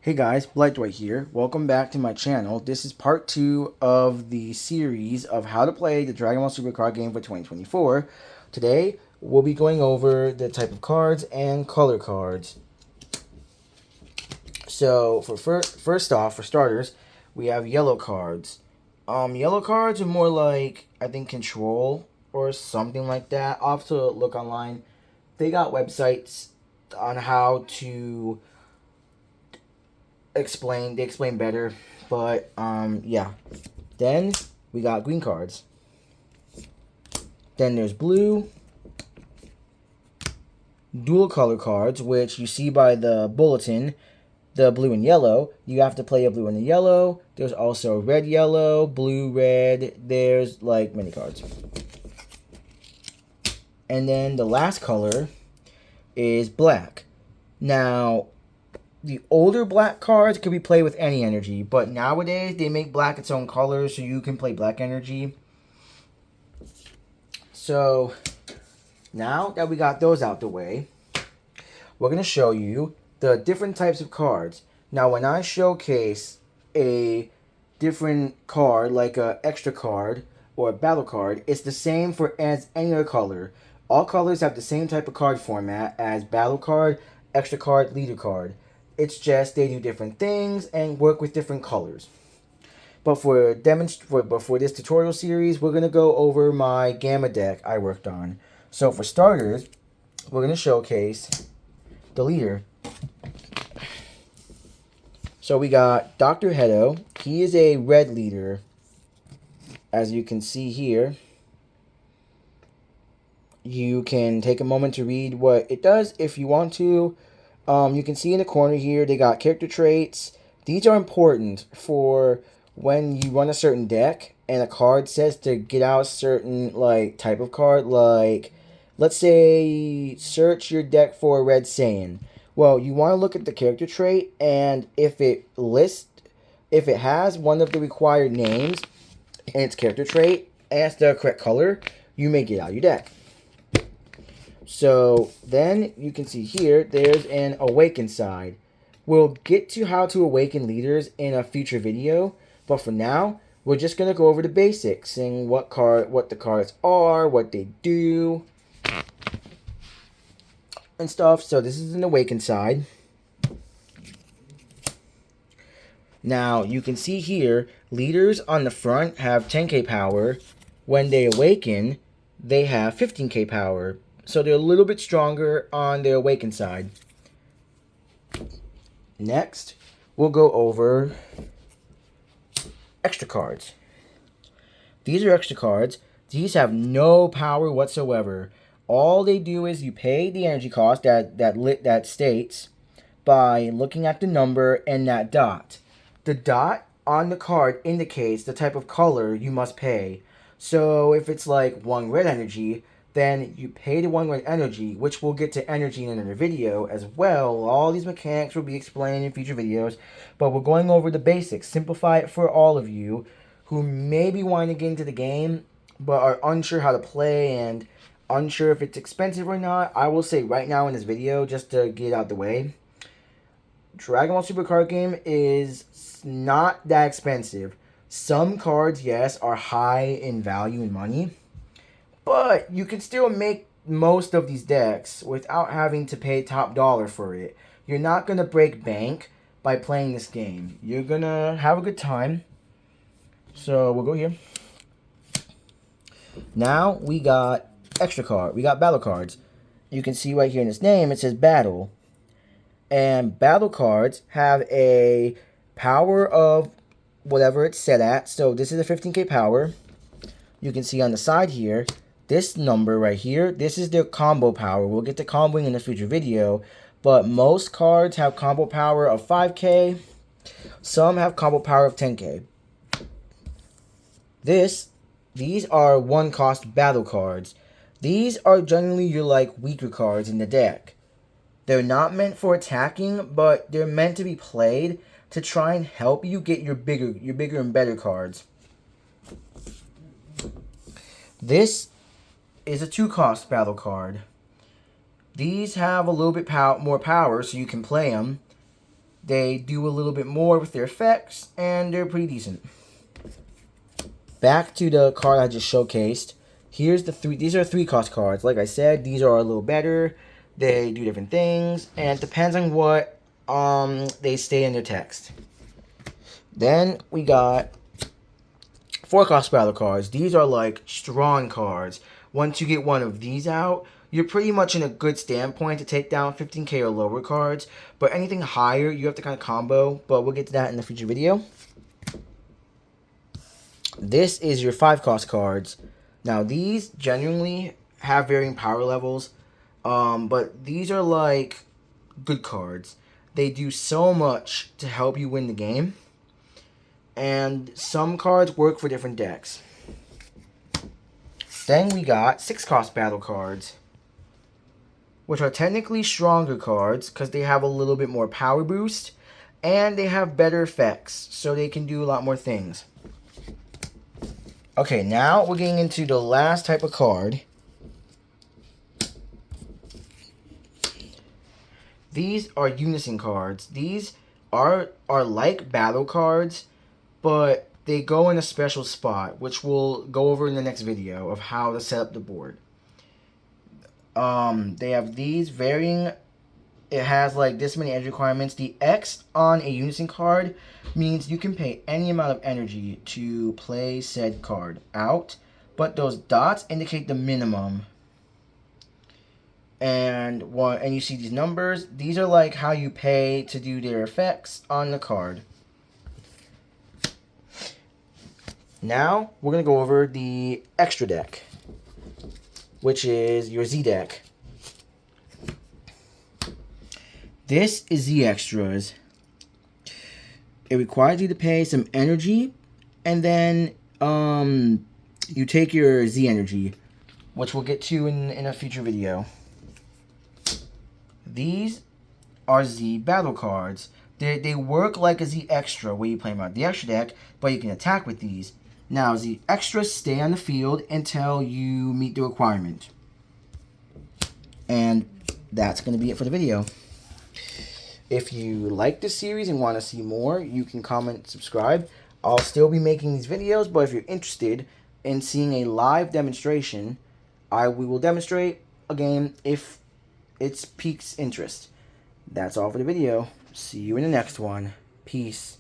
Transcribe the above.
Hey guys, Blightway here. Welcome back to my channel. This is part 2 of the series of how to play the Dragon Ball Super card game for 2024. Today, we'll be going over the type of cards and color cards. So, for first off, for starters, we have yellow cards. Yellow cards are more like, I think, control or something like that. I'll have to look online. They got websites on how to they explain better, but yeah. Then we got green cards. Then there's blue, dual color cards, which you see by the bulletin, the blue and yellow. You have to play a blue and a yellow. There's also red, yellow, blue, red. There's like many cards. And then the last color is black. Now, the older black cards could be played with any energy, but nowadays they make black its own color, so you can play black energy. So, now that we got those out the way, we're going to show you the different types of cards. Now, when I showcase a different card, like a extra card or a battle card, it's the same for as any other color. All colors have the same type of card format as battle card, extra card, leader card. It's just they do different things and work with different colors. But for this tutorial series, we're going to go over my Gamma deck I worked on. So for starters, we're going to showcase the leader. So we got Dr. Hedo. He is a red leader. As you can see here, you can take a moment to read what it does if you want to. You can see in the corner here, they got character traits. These are important for when you run a certain deck and a card says to get out a certain type of card. Like, let's say, search your deck for a Red Saiyan. Well, you want to look at the character trait, and if it has one of the required names and its character trait and it's the correct color, you may get out your deck. So then you can see here, there's an awaken side. We'll get to how to awaken leaders in a future video, but for now, we're just going to go over the basics, saying what the cards are, what they do, and stuff. So this is an awaken side. Now, you can see here, leaders on the front have 10k power. When they awaken, they have 15k power. So they're a little bit stronger on the awakened side. Next, we'll go over extra cards. These are extra cards. These have no power whatsoever. All they do is you pay the energy cost that states by looking at the number and that dot. The dot on the card indicates the type of color you must pay. So if it's like 1 red energy, then you pay the 1 red energy, which we'll get to energy in another video as well. All these mechanics will be explained in future videos, but we're going over the basics. Simplify it for all of you who may be wanting to get into the game, but are unsure how to play and unsure if it's expensive or not. I will say right now in this video, just to get it out the way, Dragon Ball Super card game is not that expensive. Some cards, yes, are high in value and money, but you can still make most of these decks without having to pay top dollar for it. You're not going to break bank by playing this game. You're going to have a good time. So we'll go here. Now we got extra card. We got battle cards. You can see right here in this name, it says battle. And battle cards have a power of whatever it's set at. So this is a 15k power. You can see on the side here, this number right here, this is their combo power. We'll get to comboing in a future video, but most cards have combo power of 5k. Some have combo power of 10k. These are 1-cost battle cards. These are generally your weaker cards in the deck. They're not meant for attacking, but they're meant to be played to try and help you get your bigger and better cards. This is a 2-cost battle card. These have a little bit more power, so you can play them. They do a little bit more with their effects, and they're pretty decent. Back to the card I just showcased. Here's the three. These are 3-cost cards. Like I said, these are a little better. They do different things, and it depends on what they stay in their text. Then we got 4-cost battle cards. These are like strong cards. Once you get one of these out, you're pretty much in a good standpoint to take down 15k or lower cards. But anything higher, you have to kind of combo. But we'll get to that in the future video. This is your 5-cost cards. Now, these genuinely have varying power levels. But these are like good cards. They do so much to help you win the game. And some cards work for different decks. Then we got 6-cost battle cards, which are technically stronger cards because they have a little bit more power boost and they have better effects, so they can do a lot more things. Okay, now we're getting into the last type of card. These are unison cards. These are like battle cards, but they go in a special spot, which we'll go over in the next video of how to set up the board. They have these varying. It has like this many energy requirements. The X on a unison card means you can pay any amount of energy to play said card out, but those dots indicate the minimum. And you see these numbers. These are like how you pay to do their effects on the card. Now, we're going to go over the extra deck, which is your Z deck. This is Z Extras. It requires you to pay some energy, and then you take your Z energy, which we'll get to in a future video. These are Z battle cards. They work like a Z Extra, where you play them out the extra deck, but you can attack with these. Now, the extras stay on the field until you meet the requirement. And that's going to be it for the video. If you like this series and want to see more, you can comment, subscribe. I'll still be making these videos, but if you're interested in seeing a live demonstration, we will demonstrate a game if it piques interest. That's all for the video. See you in the next one. Peace.